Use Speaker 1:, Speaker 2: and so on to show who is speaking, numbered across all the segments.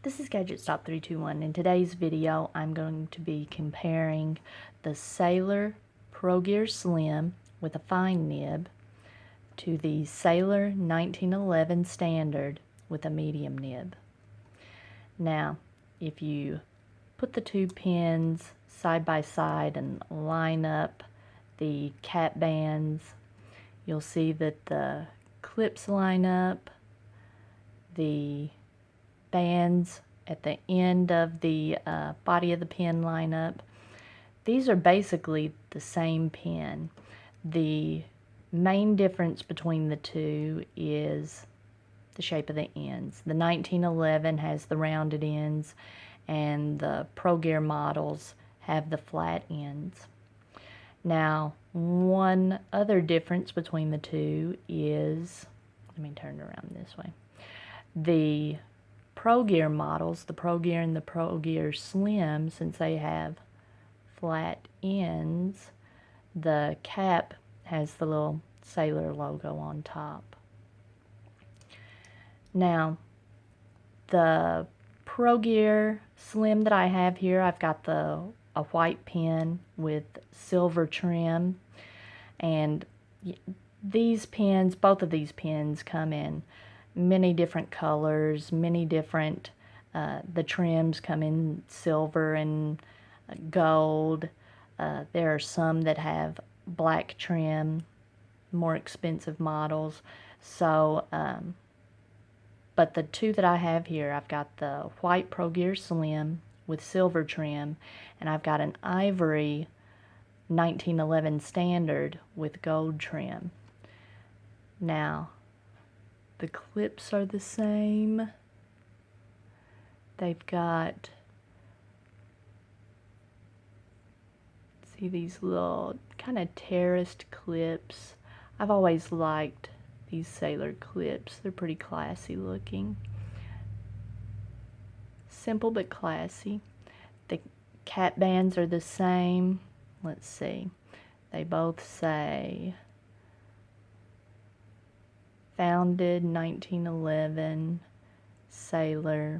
Speaker 1: This is GadgetStop321. In today's video, I'm going to be comparing the Sailor Pro Gear Slim with a fine nib to the Sailor 1911 Standard with a medium nib. Now, if you put the two pins side by side and line up the cap bands, you'll see that the clips line up, the bands at the end of the body of the pin line up. These are basically the same pin. The main difference between the two is the shape of the ends. The 1911 has the rounded ends and the Pro Gear models have the flat ends. Now, one other difference between the two is, let me turn it around this way. The Pro Gear models, the Pro Gear and the Pro Gear Slim, since they have flat ends, the cap has the little Sailor logo on top. Now, the Pro Gear Slim that I have here, I've got a white pin with silver trim, and these pins, both of these pins come in many different colors, many different, the trims come in silver and gold. There are some that have black trim, more expensive models. So, but the two that I have here, I've got the white Pro Gear Slim with silver trim, and I've got an ivory 1911 Standard with gold trim. Now, the clips are the same. They've got, see these little kind of terraced clips. I've always liked these Sailor clips. They're pretty classy looking. Simple but classy. The cap bands are the same. Let's see. They both say founded 1911, Sailor,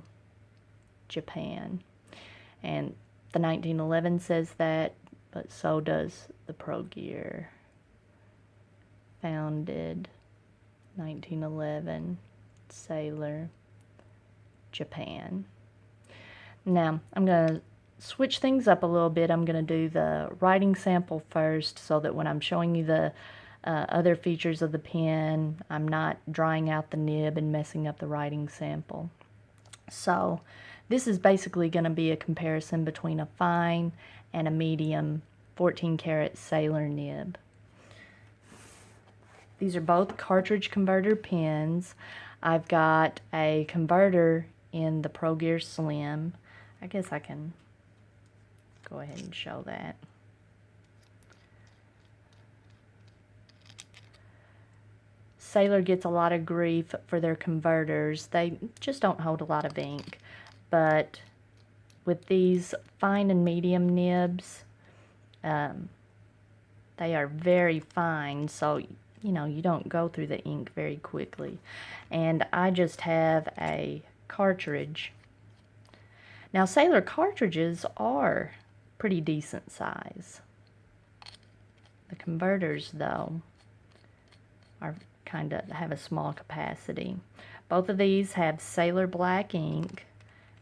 Speaker 1: Japan. And the 1911 says that, but so does the Pro Gear. Founded 1911, Sailor, Japan. Now, I'm going to switch things up a little bit. I'm going to do the writing sample first so that when I'm showing you the other features of the pen, I'm not drying out the nib and messing up the writing sample. So this is basically going to be a comparison between a fine and a medium 14 karat Sailor nib. These are both cartridge converter pens. I've got a converter in the Pro Gear Slim. I guess I can go ahead and show that. Sailor gets a lot of grief for their converters. They just don't hold a lot of ink. But with these fine and medium nibs, they are very fine, so you know you don't go through the ink very quickly. And I just have a cartridge. Now, Sailor cartridges are pretty decent size. The converters, though, are kind of have a small capacity. Both of these have Sailor black ink,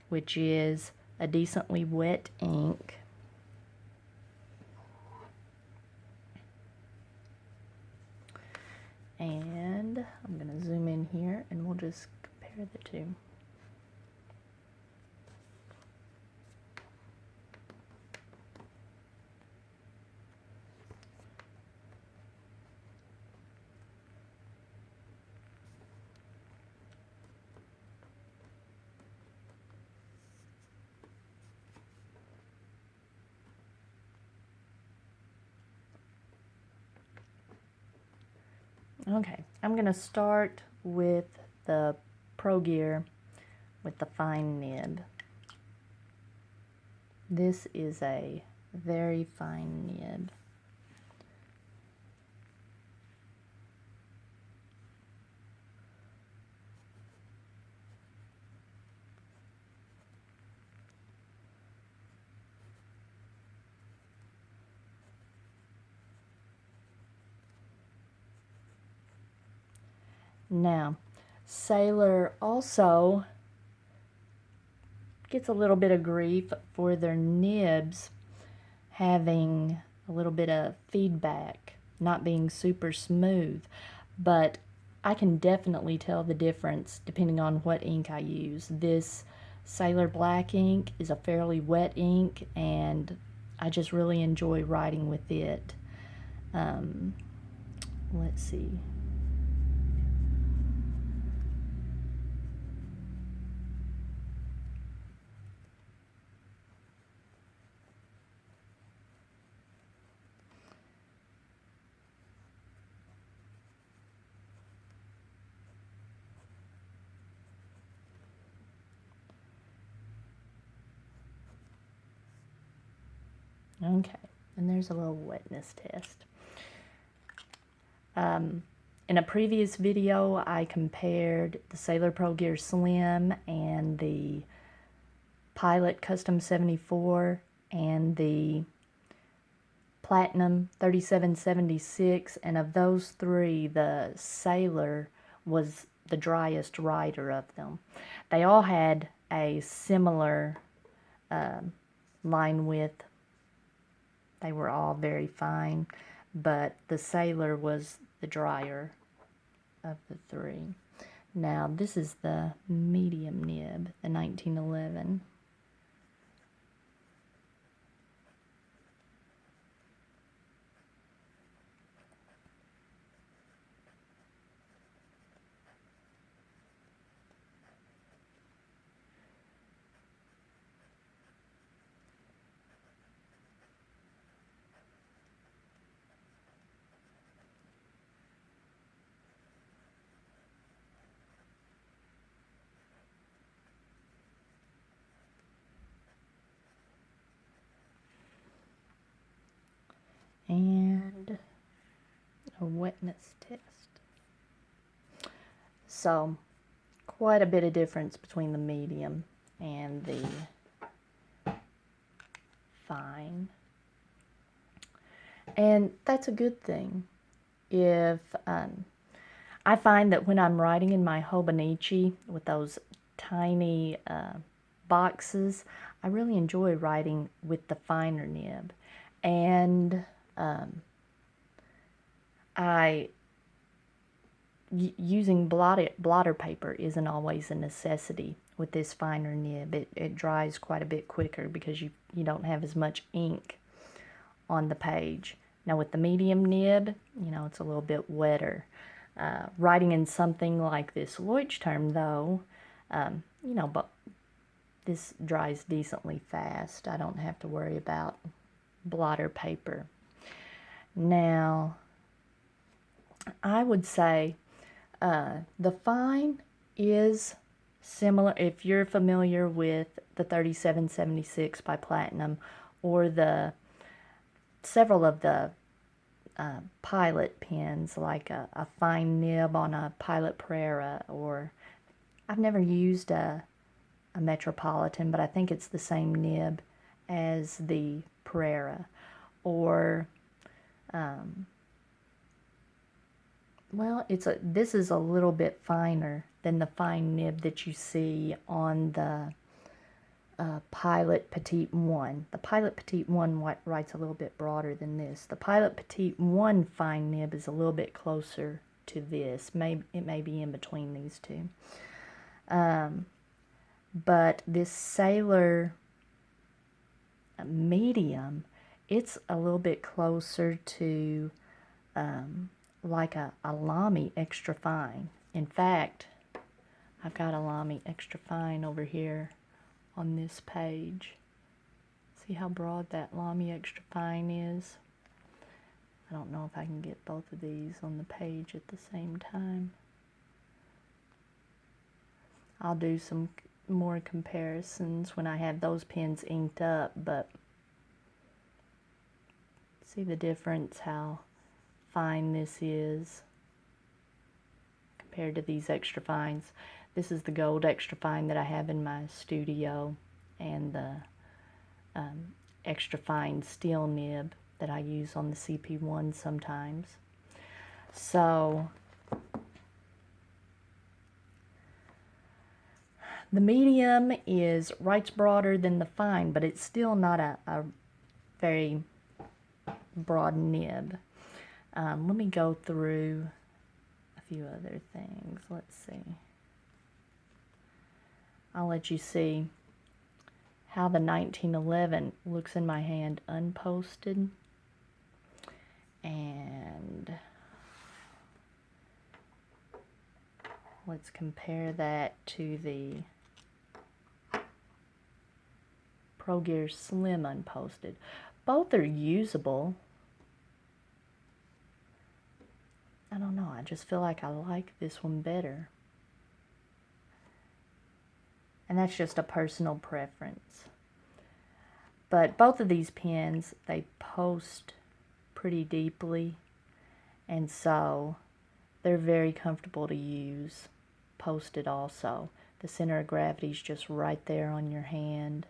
Speaker 1: which is a decently wet ink. And I'm going to zoom in here and we'll just compare the two. Okay, I'm going to start with the Pro Gear with the fine nib. This is a very fine nib. Now, Sailor also gets a little bit of grief for their nibs having a little bit of feedback, not being super smooth, but I can definitely tell the difference depending on what ink I use. This Sailor Black ink is a fairly wet ink, and I just really enjoy writing with it. Let's see. Okay, and there's a little wetness test. In a previous video, I compared the Sailor Pro Gear Slim and the Pilot Custom 74 and the Platinum 3776, and of those three, the Sailor was the driest writer of them. They all had a similar line width. They were all very fine, but the Sailor was the drier of the three. Now, this is the medium nib, the 1911. And a wetness test. So, quite a bit of difference between the medium and the fine. And that's a good thing. If I find that when I'm writing in my Hobonichi with those tiny boxes, I really enjoy writing with the finer nib. And using blotter paper isn't always a necessity with this finer nib. It dries quite a bit quicker because you don't have as much ink on the page. Now with the medium nib, it's a little bit wetter. Writing in something like this Leuchtturm though, but this dries decently fast. I don't have to worry about blotter paper. Now, I would say the fine is similar. If you're familiar with the 3776 by Platinum or the several of the Pilot pens, like a fine nib on a Pilot Prera, or I've never used a Metropolitan, but I think it's the same nib as the Prera, or well, this is a little bit finer than the fine nib that you see on the Pilot Petite 1. The Pilot Petite 1 writes a little bit broader than this. The Pilot Petite 1 fine nib is a little bit closer to this. It may be in between these two. But this Sailor medium, it's a little bit closer to like a Lamy extra fine. In fact, I've got a Lamy extra fine over here on this page. See how broad that Lamy extra fine is? I don't know if I can get both of these on the page at the same time. I'll do some more comparisons when I have those pens inked up, but see the difference how fine this is compared to these extra fines. This is the gold extra fine that I have in my studio, and the extra fine steel nib that I use on the CP1 sometimes. So The medium writes broader than the fine, but it's still not a very broad nib. Let me go through a few other things. Let's see. I'll let you see how the 1911 looks in my hand unposted. And let's compare that to the Pro Gear Slim unposted. Both are usable. I don't know, I just feel like I like this one better. And that's just a personal preference. But both of these pens, they post pretty deeply, and so they're very comfortable to use posted also. The center of gravity is just right there on your hand.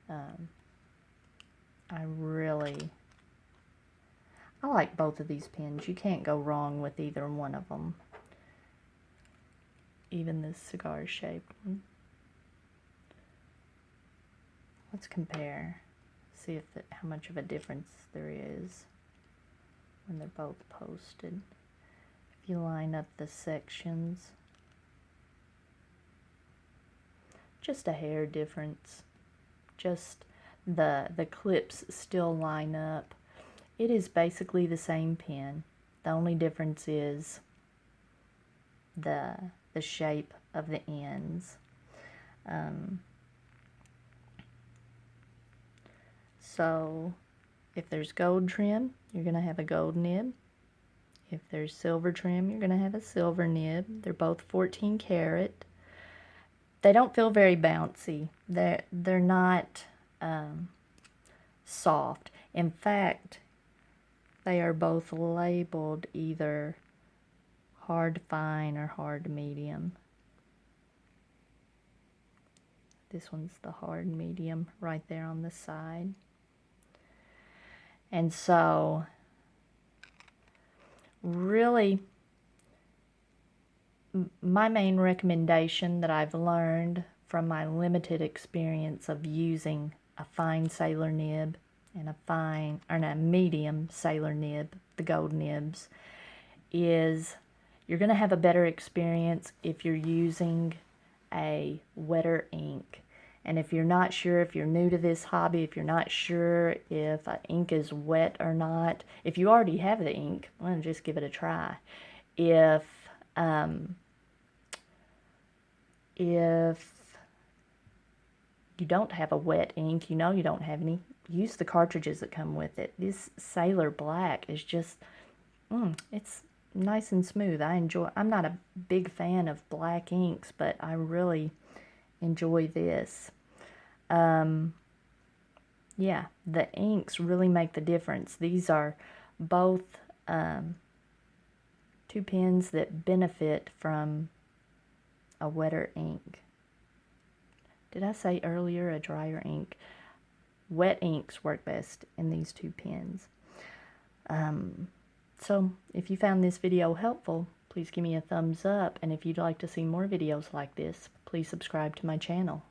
Speaker 1: I like both of these pens. You can't go wrong with either one of them. Even this cigar-shaped one. Let's compare. See how much of a difference there is when they're both posted. If you line up the sections, just a hair difference. Just the clips still line up. It is basically the same pen. The only difference is the shape of the ends. So if there's gold trim, you're going to have a gold nib. If there's silver trim, you're going to have a silver nib. They're both 14 karat. They don't feel very bouncy. They're not soft. In fact, they are both labeled either hard fine or hard medium. This one's the hard medium right there on the side. And so, really, my main recommendation that I've learned from my limited experience of using a fine sailor nib and a medium sailor nib, the gold nibs, is you're going to have a better experience if you're using a wetter ink. And if you're not sure, if you're new to this hobby, if you're not sure if ink is wet or not, if you already have the ink, well, just give it a try. If you don't have a wet ink, you know you don't have any, use the cartridges that come with it. This Sailor Black is just, it's nice and smooth. I'm not a big fan of black inks, but I really enjoy this. Yeah, the inks really make the difference. These are both two pens that benefit from a wetter ink. Did I say earlier a drier ink? Wet inks work best in these two pens. So if you found this video helpful, please give me a thumbs up, and if you'd like to see more videos like this, please subscribe to my channel.